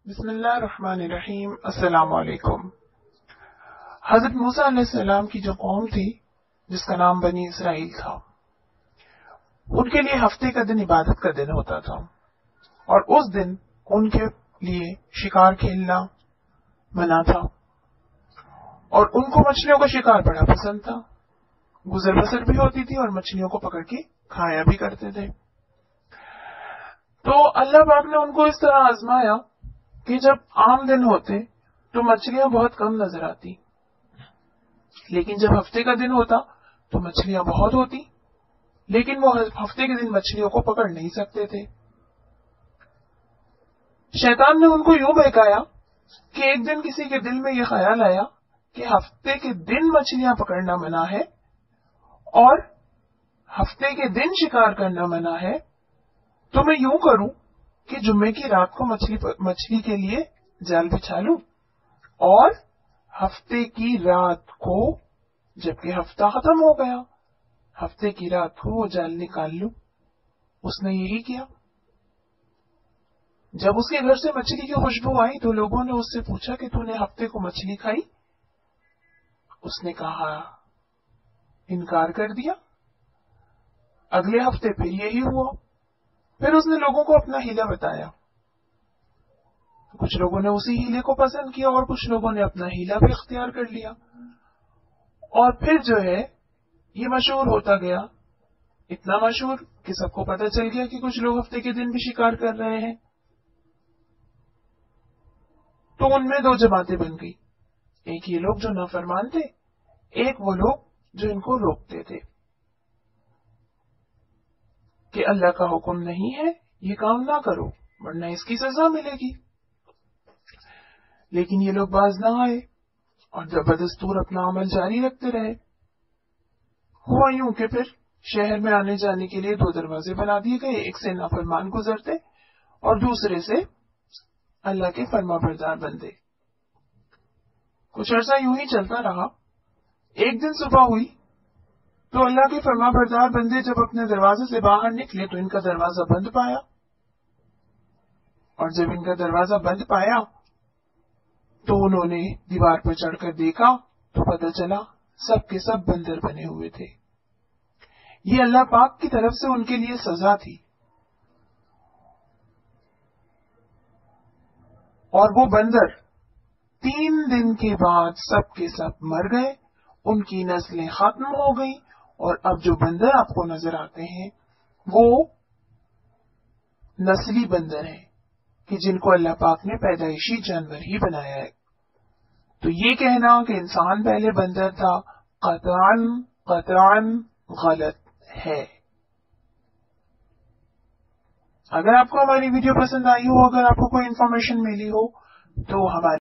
بسم اللہ الرحمن الرحیم۔ السلام علیکم۔ حضرت موسیٰ علیہ السلام کی جو قوم تھی جس کا نام بنی اسرائیل تھا، ان کے لیے ہفتے کا دن عبادت کا دن ہوتا تھا، اور اس دن ان کے لیے شکار کھیلنا منع تھا، اور ان کو مچھلیوں کا شکار بڑا پسند تھا۔ گزر بسر بھی ہوتی تھی اور مچھلیوں کو پکڑ کے کھایا بھی کرتے تھے۔ تو اللہ پاک نے ان کو اس طرح آزمایا کہ جب عام دن ہوتے تو مچھلیاں بہت کم نظر آتی، لیکن جب ہفتے کا دن ہوتا تو مچھلیاں بہت ہوتی، لیکن وہ ہفتے کے دن مچھلیوں کو پکڑ نہیں سکتے تھے۔ شیطان نے ان کو یوں بہکایا کہ ایک دن کسی کے دل میں یہ خیال آیا کہ ہفتے کے دن مچھلیاں پکڑنا منع ہے اور ہفتے کے دن شکار کرنا منع ہے، تو میں یوں کروں کہ جمعے کی رات کو مچھلی کے لیے جال بچھا لوں، اور ہفتے کی رات کو جبکہ ہفتہ ختم ہو گیا، ہفتے کی رات کو وہ جال نکال لوں۔ اس نے یہی کیا۔ جب اس کے گھر سے مچھلی کی خوشبو آئی تو لوگوں نے اس سے پوچھا کہ تو نے ہفتے کو مچھلی کھائی؟ اس نے کہا، انکار کر دیا۔ اگلے ہفتے پھر یہی ہوا۔ پھر اس نے لوگوں کو اپنا ہیلا بتایا۔ کچھ لوگوں نے اسی ہیلے کو پسند کیا اور کچھ لوگوں نے اپنا ہیلا بھی اختیار کر لیا، اور پھر جو ہے یہ مشہور ہوتا گیا، اتنا مشہور کہ سب کو پتہ چل گیا کہ کچھ لوگ ہفتے کے دن بھی شکار کر رہے ہیں۔ تو ان میں دو جماعتیں بن گئی، ایک یہ لوگ جو نافرمان تھے، ایک وہ لوگ جو ان کو روکتے تھے کہ اللہ کا حکم نہیں ہے یہ کام نہ کرو ورنہ اس کی سزا ملے گی۔ لیکن یہ لوگ باز نہ آئے اور جب بدستور اپنا عمل جاری رکھتے رہے۔ ہوا یوں کہ پھر شہر میں آنے جانے کے لیے دو دروازے بنا دیے گئے، ایک سے نافرمان گزرتے اور دوسرے سے اللہ کے فرما بردار بندے۔ کچھ عرصہ یوں ہی چلتا رہا۔ ایک دن صبح ہوئی تو اللہ کے فرما بردار بندے جب اپنے دروازے سے باہر نکلے تو ان کا دروازہ بند پایا، اور جب ان کا دروازہ بند پایا تو انہوں نے دیوار پر چڑھ کر دیکھا تو پتہ چلا سب کے سب بندر بنے ہوئے تھے۔ یہ اللہ پاک کی طرف سے ان کے لیے سزا تھی، اور وہ بندر 3 دن کے بعد سب کے سب مر گئے، ان کی نسلیں ختم ہو گئیں، اور اب جو بندر آپ کو نظر آتے ہیں وہ نسلی بندر ہیں کہ جن کو اللہ پاک نے پیدائشی جانور ہی بنایا ہے۔ تو یہ کہنا کہ انسان پہلے بندر تھا قطعاً غلط ہے۔ اگر آپ کو ہماری ویڈیو پسند آئی ہو، اگر آپ کو کوئی انفارمیشن ملی ہو تو ہماری